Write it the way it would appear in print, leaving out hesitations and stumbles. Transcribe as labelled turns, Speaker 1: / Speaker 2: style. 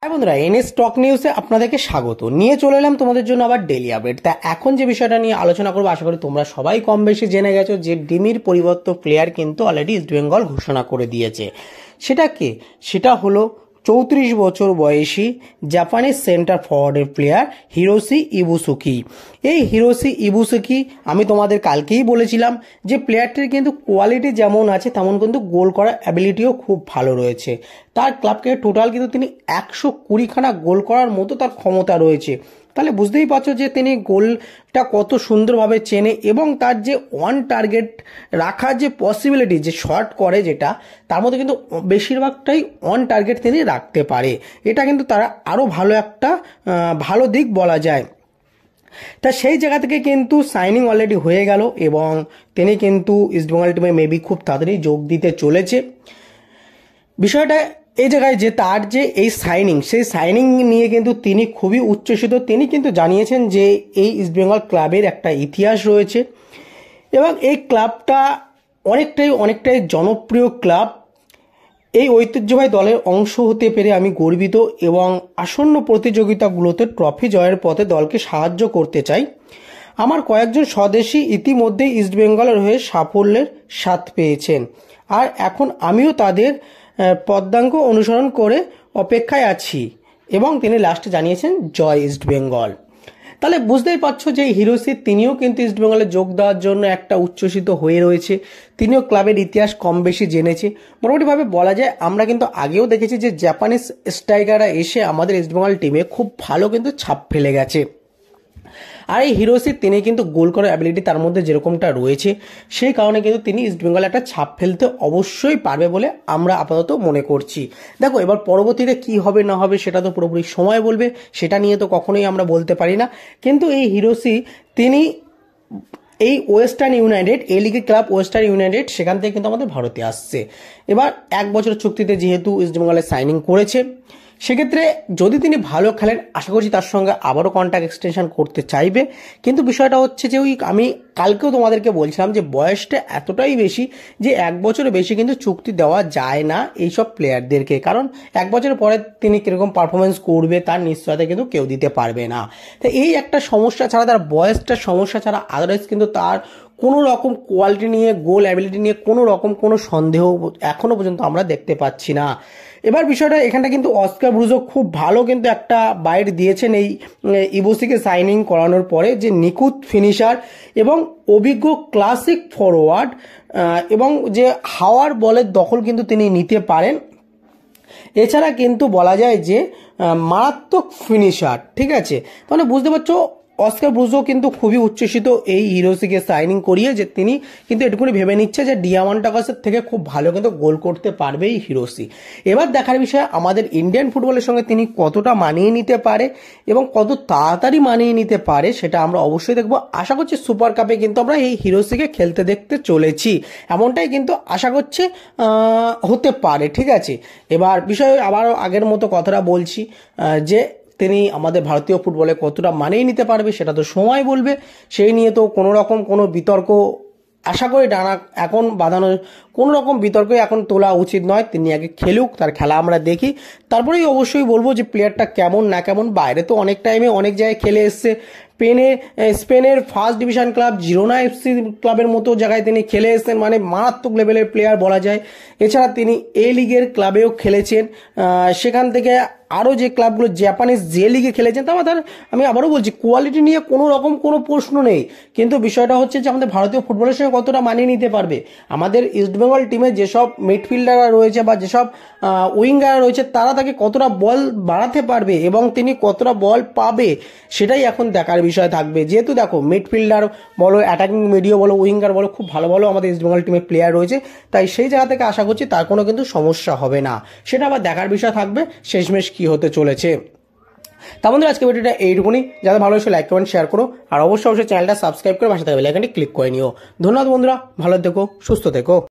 Speaker 1: হ্যাঁ বন্ধুরা, NS stock নিউজে আপনাদেরকে স্বাগত নিয়ে চলে এলাম তোমাদের জন্য আবার ডেইলি আপডেট। তা এখন যে বিষয়টা নিয়ে আলোচনা করবো, আশা করি তোমরা সবাই কম বেশি জেনে গেছো যে ডিমির পরিবর্তন প্লেয়ার কিন্তু অলরেডি ইস্ট বেঙ্গল ঘোষণা করে দিয়েছে। সেটা কে? সেটা হলো 34 বছর বয়সী জাপানিজ সেন্টার ফরওয়ার্ডের প্লেয়ার হিরোশি ইবুসুকি। এই হিরোশি ইবুসুকি আমি তোমাদের কালকেই বলেছিলাম যে প্লেয়ারটির কিন্তু কোয়ালিটি যেমন আছে তেমন কিন্তু গোল করার অ্যাবিলিটিও খুব ভালো রয়েছে। তার ক্লাবকে টোটাল কিন্তু তিনি 120খানা গোল করার মতো তার ক্ষমতা রয়েছে। তাহলে বুঝতেই পারছো যে তিনি গোলটা কত সুন্দরভাবে চেনে এবং তার যে ওয়ান টার্গেট রাখার যে পসিবিলিটি, যে শট করে যেটা, তার মধ্যে কিন্তু বেশিরভাগটাই অন টার্গেট তিনি রাখতে পারে। এটা কিন্তু তারা আরও ভালো একটা ভালো দিক বলা যায়। তা সেই জায়গা থেকে কিন্তু সাইনিং অলরেডি হয়ে গেল এবং তিনি কিন্তু ইস্টবেঙ্গল টিমে মেবি খুব তাড়াতাড়ি যোগ দিতে চলেছে। বিষয়টা এই জায়গায় যে তার যে এই সাইনিং, সেই সাইনিং নিয়ে কিন্তু তিনি খুবই উচ্ছ্বসিত। তিনি কিন্তু জানিয়েছেন যে এই ইস্টবেঙ্গল ক্লাবের একটা ইতিহাস রয়েছে এবং এই ক্লাবটা অনেকটাই জনপ্রিয় ক্লাব। এই ঐতিহ্যবাহী দলের অংশ হতে পেরে আমি গর্বিত এবং আসন্ন প্রতিযোগিতাগুলোতে ট্রফি জয়ের পথে দলকে সাহায্য করতে চাই। আমার কয়েকজন স্বদেশী ইতিমধ্যেই ইস্টবেঙ্গলের হয়ে সাফল্যের স্বাদ পেয়েছেন আর এখন আমিও তাদের পদাঙ্ক অনুসরণ করে অপেক্ষায় আছি এবং তিনি লাস্টে জানিয়েছেন জয় ইস্টবেঙ্গল। তাহলে বুঝতেই পারছো যে হিরোশি তিনিও কিন্তু ইস্টবেঙ্গলে যোগ দেওয়ার জন্য একটা উচ্ছ্বসিত হয়ে রয়েছে। তিনিও ক্লাবের ইতিহাস কম বেশি জেনেছে। মোটামুটিভাবে বলা যায় আমরা কিন্তু আগেও দেখেছি যে জাপানিজ স্ট্রাইকাররা এসে আমাদের ইস্টবেঙ্গল টিমে খুব ভালো কিন্তু ছাপ ফেলে গেছে। আর এই হিরোশি তিনি কিন্তু গোল করার অ্যাবিলিটি তার মধ্যে যেরকমটা রয়েছে, সেই কারণে কিন্তু তিনি ইস্টবেঙ্গলে একটা ছাপ ফেলতে অবশ্যই পারবে বলে আমরা আপাতত মনে করছি। দেখো এবার পরবর্তীতে কি হবে না হবে সেটা তো পুরোপুরি সময় বলবে, সেটা নিয়ে তো কখনোই আমরা বলতে পারি না। কিন্তু এই হিরোশি তিনি এই ওয়েস্টার্ন ইউনাইটেড, এই লিগের ক্লাব ওয়েস্টার্ন ইউনাইটেড, সেখান থেকে কিন্তু আমাদের ভারতে আসছে। এবার 1 বছরের চুক্তিতে যেহেতু ইস্টবেঙ্গলে সাইনিং করেছে, সেক্ষেত্রে যদি তিনি ভালো খেলেন আশা করছি তার সঙ্গে আবারও কন্ট্রাক্ট এক্সটেনশন করতে চাইবে। কিন্তু বিষয়টা হচ্ছে যে আমি কালকেও তোমাদেরকে বলছিলাম যে বয়সটা এতটাই বেশি যে 1 বছরের বেশি কিন্তু চুক্তি দেওয়া যায় না এইসব প্লেয়ারদেরকে, কারণ 1 বছরের পরে তিনি কীরকম পারফরমেন্স করবে তার নিশ্চয়তা কিন্তু কেউ দিতে পারবে না। তো এই একটা সমস্যা ছাড়া, তার বয়সটার সমস্যা ছাড়া আদারওয়াইজ কিন্তু তার কোনো রকম কোয়ালিটি নিয়ে, গোল অ্যাবিলিটি নিয়ে কোনো রকম কোনো সন্দেহ এখনো পর্যন্ত আমরা দেখতে পাচ্ছি না। এবার বিষয়টা এখানটা কিন্তু অস্কার ব্রুজো খুব ভালো কিন্তু একটা বাইট দিয়েছেন এই ইবুসিকে সাইনিং করানোর পরে, যে নিখুঁত ফিনিশার এবং অভিজ্ঞ ক্লাসিক ফরওয়ার্ড এবং যে হাওয়ার বলের দখল কিন্তু তিনি নিতে পারেন। এছাড়া কিন্তু বলা যায় যে মারাত্মক ফিনিশার, ঠিক আছে। তাহলে বুঝতে পারছো অস্কার ব্রুজো কিন্তু খুবই উচ্ছ্বসিত এই হিরোশিকে সাইনিং করিয়ে, যে তিনি কিন্তু এটুকুনি ভেবে নিচ্ছে যে ডিয়ামান্টাকাসের থেকে খুব ভালো কিন্তু গোল করতে পারবে এই হিরোশি। এবার দেখার বিষয় আমাদের ইন্ডিয়ান ফুটবলের সঙ্গে তিনি কতটা মানিয়ে নিতে পারে এবং কত তাড়াতাড়ি মানিয়ে নিতে পারে সেটা আমরা অবশ্যই দেখবো। আশা করছি সুপার কাপে কিন্তু আমরা এই হিরোশিকে খেলতে দেখতে চলেছি, এমনটাই কিন্তু আশা করছে হতে পারে, ঠিক আছে। এবার বিষয় আবারও আগের মতো কথাটা বলছি যে তিনি আমাদের ভারতীয় ফুটবলে কতটা মানিয়ে নিতে পারবে সেটা তো সময় বলবে। সেই নিয়ে তো কোনো রকম কোনো বিতর্ক আশা করি এখন বাঁধানোর কোনো রকম বিতর্কই এখন তোলা উচিত নয়। তিনি আগে খেলুক, তার খেলা আমরা দেখি, তারপরেই অবশ্যই বলবো যে প্লেয়ারটা কেমন না কেমন। বাইরে তো অনেক টাইমে অনেক জায়গায় খেলে এসছে, স্পেনের first division club Girona FC ক্লাবের মতো জায়গায় তিনি খেলে এসেছেন, মানে মারাত্মক লেভেলের প্লেয়ার বলা যায়। এছাড়া তিনি এ লিগের ক্লাবেও খেলেছেন, সেখান থেকে আরও যে ক্লাবগুলো জাপানিজ যে লিগে খেলেছেন, তার আমি আবারও বলছি কোয়ালিটি নিয়ে কোনো রকম কোনো প্রশ্ন নেই। কিন্তু বিষয়টা হচ্ছে যে আমাদের ভারতীয় ফুটবলের সঙ্গে কতটা মানিয়ে নিতে পারবে। আমাদের ইস্টবেঙ্গল টিমে যেসব মিডফিল্ডাররা রয়েছে বা যেসব উইঙ্গাররা রয়েছে তারা তাকে কতটা বল বাড়াতে পারবে এবং তিনি কতটা বল পাবে সেটাই এখন দেখার বিষয় থাকবে। যেহেতু দেখো মিডফিল্ডার বলো, অ্যাটাকিং মিডিও বলো, উইঙ্গার বলো, খুব ভালো ভালো আমাদের ইস্টবেঙ্গল টিমে প্লেয়ার রয়েছে, তাই সেই জায়গা থেকে আশা করছি তার কোনো কিন্তু সমস্যা হবে না। সেটা আবার দেখার বিষয় থাকবে শেষমেশ কি হতে চলেছে। তা বন্ধুরা আজকে ভিডিওটা এইটুকুনি। যারা ভালো লাগছে লাইক কমেন্ট শেয়ার করো আর অবশ্যই চ্যানেলটা সাবস্ক্রাইব করে পাশে থাকা বেল আইকনটি ক্লিক করে নিও। ধন্যবাদ বন্ধুরা, ভালো থেকো, সুস্থ থেকো।